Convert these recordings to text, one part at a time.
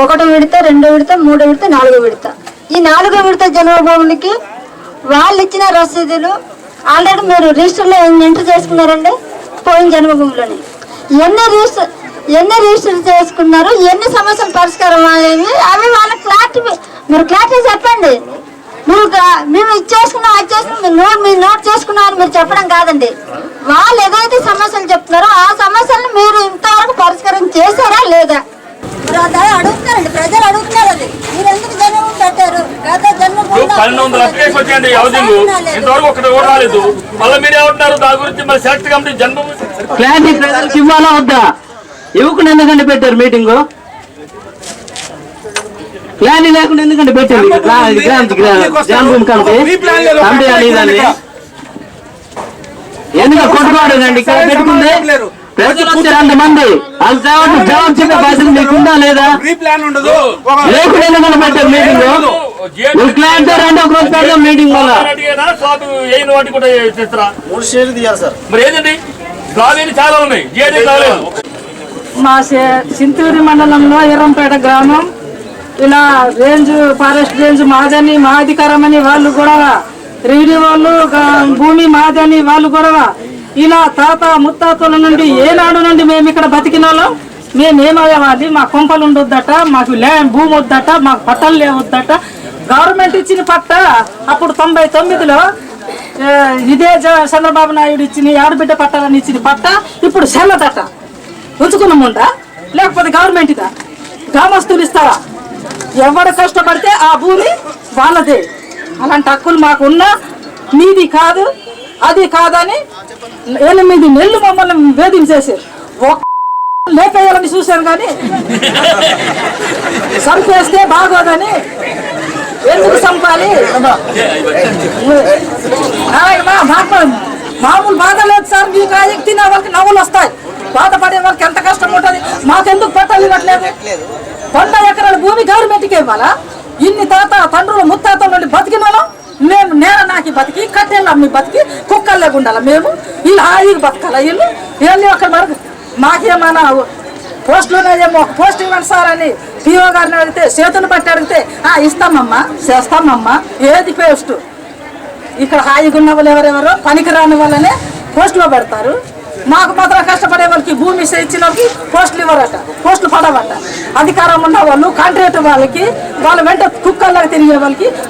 ఒకటో విడత, రెండో విడత, మూడో విడత, నాలుగో విడత. ఈ నాలుగో విడత జన్మభూములకి వాళ్ళు ఇచ్చిన రసీదులు ఆల్రెడీ మీరు రిజిస్టర్లో ఎంటర్ చేసుకున్నారండి. పోయిన జన్మభూమిలోని ఎన్ని రిజిస్టర్ చేసుకున్నారు, ఎన్ని సమస్యలు పరిష్కారం అయ్యేవి అవి వాళ్ళకి క్లారిటీ, మీరు క్లారిటీ చెప్పండి. మేము ఇచ్చేసుకున్నాం మీరు నోట్ చేసుకున్నామని మీరు చెప్పడం కాదండి. వాళ్ళు ఏదైతే సమస్యలు చెప్తున్నారో ఆ సమస్యలను మీరు ఇంతవరకు పరిష్కారం చేశారా లేదా అడుగుతున్నారండి. ప్రజలు అడుగుతున్నారు. అది మీరు ఎందుకు జన్మ పెట్టారు? గత జన్మ 1200 అప్లికేషన్ వచ్చాయండి హౌసింగ్, ఇంతవరకు ఒకటి కూడా రాలేదు. మళ్ళీ మీరు ఏమంటున్నారు దాని గురించి? మరి సెలెక్ట్ కమిటీ జన్మ క్లారిటీ ప్రజలకు ఇవ్వాలా వద్దా? ఇవ్వకుండా ఎందుకంటే పెట్టారు మీటింగ్? ప్లాన్ లేకుండా ఎందుకంటే పెట్టారు జన్మభూమి కమిటీ అనేదాన్ని? ఎందుకంటే కొట్టుకోవడండి ఇక్కడ పెట్టుకుంది. ప్రజలు వచ్చారు అంతమంది, వాళ్ళు జవాబు చెప్పే బాధ్యత మీకుందా లేదా? లేకుండా ఎందుకంటే పెట్టారు మీటింగ్? ప్లాన్ రండి ఒక రోజు పెడదాం మీటింగ్ వల్ల. మరి ఏదండి చాలా ఉన్నాయి. మా చింతూరు మండలంలో ఎర్రంపేట గ్రామం ఇలా ఫారెస్ట్ రేంజ్ మాదని మా అధికారం అని వాళ్ళు గొడవ, రెవెన్యూ వాళ్ళు భూమి మాదని వాళ్ళు గొడవ. ఇలా తాత ముత్తాతల నుండి ఏనాడు నుండి మేము ఇక్కడ బతికిన వాళ్ళం. మేమేమయ్యేవాళ్ళి, మా కొంపలు ఉండొద్దట, మాకు భూమి వద్దట, మాకు పట్టాలు లేవద్దట. గవర్నమెంట్ ఇచ్చిన పట్ట అప్పుడు 99లో ఇదే చంద్రబాబు నాయుడు ఇచ్చిన ఆడబిడ్డ పట్టాలని ఇచ్చిన పట్ట ఇప్పుడు సెల్లదట. ఉంచుకున్నాముందా లేకపోతే గవర్నమెంట్ ఇదా? గ్రామస్తులు ఇస్తారా? ఎవరు కష్టపడితే ఆ భూమి వాళ్ళదే. అలాంటి హక్కులు మాకున్నా మీది కాదు అది కాదని 8 నెలలు మమ్మల్ని వేధించేసారు. లేపేయాలని చూశాను కానీ చంపేస్తే బాగోదని. ఎందుకు చంపాలి? మామూలు బాధ లేదు సార్. మీకు తినే వాళ్ళకి నవ్వులు వస్తాయి, బాధపడే వాళ్ళకి ఎంత కష్టం ఉంటుంది. మాకెందుకు పట్టాలు ఇవ్వట్లేదు? 100 ఎకరాల భూమి గవర్నమెంట్కి ఇవ్వాలా? ఇన్ని తండ్రులు ముత్తాతల నుండి బతికినాను మేము. నాకు బతికి కట్టెళ్ళు అమ్మి బతికి కుక్కలు లేకుండాలా మేము? వీళ్ళు హాయిగా బతకాల? వీళ్ళు అక్కడ వరకు మాకేమన్నా పోస్టులోనే ఏమో ఒక పోస్ట్ ఇవ్వండి సార్ అని పిఓ గారిని అడిగితే, చేతులు పట్టి అడిగితే ఇస్తామమ్మా చేస్తామమ్మా. ఏది పోస్ట్? ఇక్కడ హాయిగా ఉన్న వాళ్ళు ఎవరెవరో పనికి రాని వాళ్ళనే పోస్టులో పెడతారు. మాకు మాత్రం కష్టపడే వాళ్ళకి భూమి ఇచ్చిన వాళ్ళకి పోస్టులు ఇవ్వరట, పోస్టులు పడవట. అధికారం ఉన్న వాళ్ళు కాంట్రాక్ట్ వాళ్ళకి, వాళ్ళ వెంట కుక్కల్లాగా తిరిగే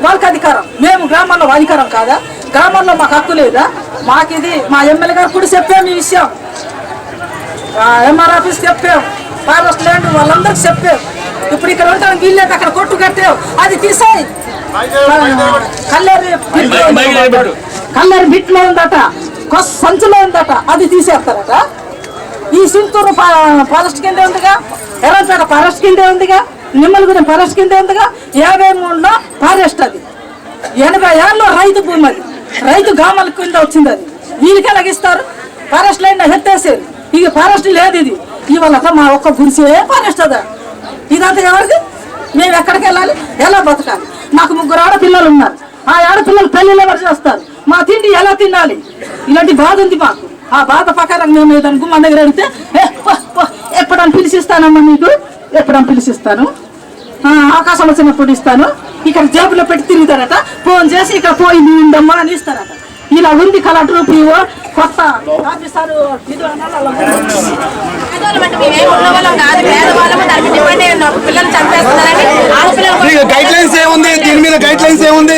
వాళ్ళకి అధికారం. మేము గ్రామాల్లో అధికారం కాదా? గ్రామాల్లో మాకు హక్కు లేదా? మాకు ఇది మా ఎమ్మెల్యే గారు కూడా చెప్పాము ఈ విషయం. ఎంఆర్ ఆఫీస్ చెప్పాం, ఫారెస్ట్ ల్యాండ్ వాళ్ళందరికి చెప్పాం. ఇప్పుడు ఇక్కడ ఉంటాను వీళ్ళేది అక్కడ కొట్టు కట్టావు, అది తీసాయి. కల్లేరు బిట్లో ఉందట, సంచులో ఉందట, అది తీసేస్తారట. ఈ సింతూరు ఫారెస్ట్ కిందే ఉందిగా, ఎర్రంపేట ఫారెస్ట్ కిందే ఉందిగా, నిమ్మలగూడెం ఫారెస్ట్ కిందే ఉందిగా. 53లో ఫారెస్ట్ అది. 80 ఏళ్ళలో రైతు భూమి అది, రైతు గ్రామాల కింద వచ్చింది అది. వీళ్ళకి ఎలాగిస్తారు? Forest line ఎత్తేసేది. ఇక ఫారెస్ట్ లేదు ఇది. ఇవాళ మా ఒక్క గురిసే ఫారెస్ట్ అదా? ఇదంతా ఎవరిది? మేము ఎక్కడికి వెళ్ళాలి? ఎలా బతకాలి? నాకు 3 ఆడపిల్లలు ఉన్నారు. ఆ ఆడపిల్లలు పెళ్ళిళ్ళు ఎవరు చేస్తారు? మా తిండి ఎలా తినాలి? ఇలాంటి బాధ ఉంది మాకు. ఆ బాధ ప్రకారం మేము ఏదైనా గుమ్మ దగ్గర వెళ్తే ఎప్పుడని పిలిచిస్తానమ్మా, మీకు ఎప్పుడని పిలిచిస్తాను, అవకాశం వచ్చినప్పుడు ఇస్తాను. ఇక్కడ జేబులో పెట్టి తిరుగుతారట. ఫోన్ చేసి ఇక్కడ పోయింది ఉండమ్మా అని ఇస్తారట. ఇలా ఉంది కలెక్టర్ పిఓ కొత్త ఆఫీసరు. గైడ్ లైన్స్ ఏముంది దీని మీద? గైడ్ లైన్స్ ఏముంది?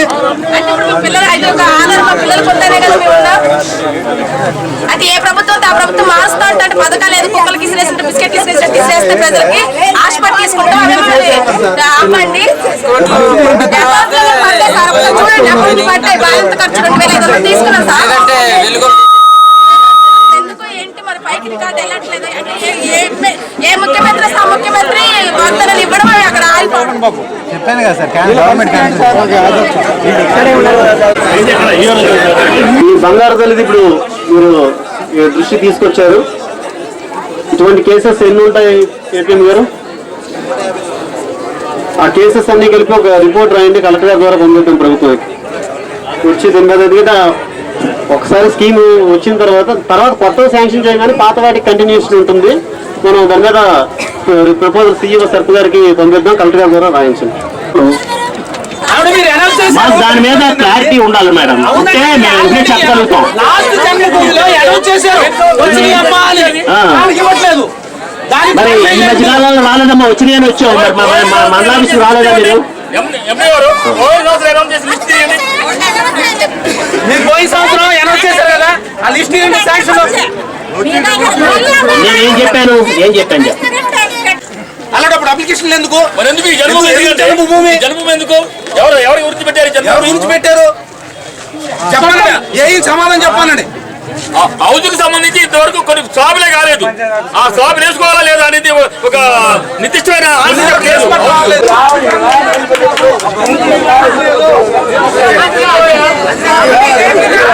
అంటే ఏ ప్రభుత్వం ఆ ప్రభుత్వం మారుస్తూ అంటే పథకాలు లేదు. కుక్కలకి ఇసిరేస్తుంటే బిస్కెట్లు ఇసిరేస్తే ప్రజలకి హాస్పిటల్ తీసుకుంటాం. ఆపండి చూడండి, అప్పుడు పడ్డాయి బాధ్యత ఖర్చు 2500 తీసుకున్నాం సార్. ఎందుకు ఏంటి మరి పైకి రికార్డు వెళ్ళట్లేదు? అంటే ఏ ముఖ్యమంత్రి ఆ ముఖ్యమంత్రి వాగ్దానాలు ఇవ్వడం అక్కడ ఆగిపోవడం. చెప్పాను కదా సార్, గవర్నమెంట్ బంగారు తల్లిది ఇప్పుడు మీరు దృష్టి తీసుకొచ్చారు. ఇటువంటి కేసెస్ ఎన్ని ఉంటాయి ఏపీఎం గారు? ఆ కేసెస్ అన్ని కలిపి ఒక రిపోర్ట్ రాయండి, కలెక్టర్ గారి ద్వారా పంపిస్తాం ప్రభుత్వానికి. వచ్చి దీని మీద ఒకసారి స్కీమ్ వచ్చిన తర్వాత కొత్తగా శాంక్షన్ చేయగానే పాత వాటికి కంటిన్యూషన్ ఉంటుంది. మనం దాని మీద ప్రపోజల్ సీఈఓ సర్పు గారికి పంపిద్దాం, కలెక్టర్ గారి ద్వారా రాయించండి. మాకు దాని మీద క్లారిటీ ఉండాలి మేడం, ఉంటే మేము వెంటనే చెప్పగలుగుతాం. మరి ఈ మధ్యకాలంలో రాలేదమ్మా, వచ్చినాయని వచ్చాం. మరి మా మండలాఫీసు రాలేదా మీరు? ఎంపీ గారు పోయిన సంవత్సరం అనౌన్స్ చేసి లిస్ట్ తీయండి. మీరు పోయిన సంవత్సరం అనౌన్స్ చేశారు కదా, ఆ లిస్ట్ శాంక్షన్. నేను ఏం చెప్పాను అలాంటప్పుడు అప్లికేషన్ ఎందుకు? మరి ఎందుకు ఈ జన్మభూమి ఎందుకు? ఎవరు గురించి పెట్టారు? ఎవరు గురించి పెట్టారు చెప్పండి, ఏ సమాధానం చెప్పానండి. హౌస్ కు సంబంధించి ఇంతవరకు కొన్ని స్లాబులే కాలేదు. ఆ స్లాబ్ వేసుకోవాలా లేదా అనేది ఒక నిర్దిష్టమైన ఆన్సర్ లేదు.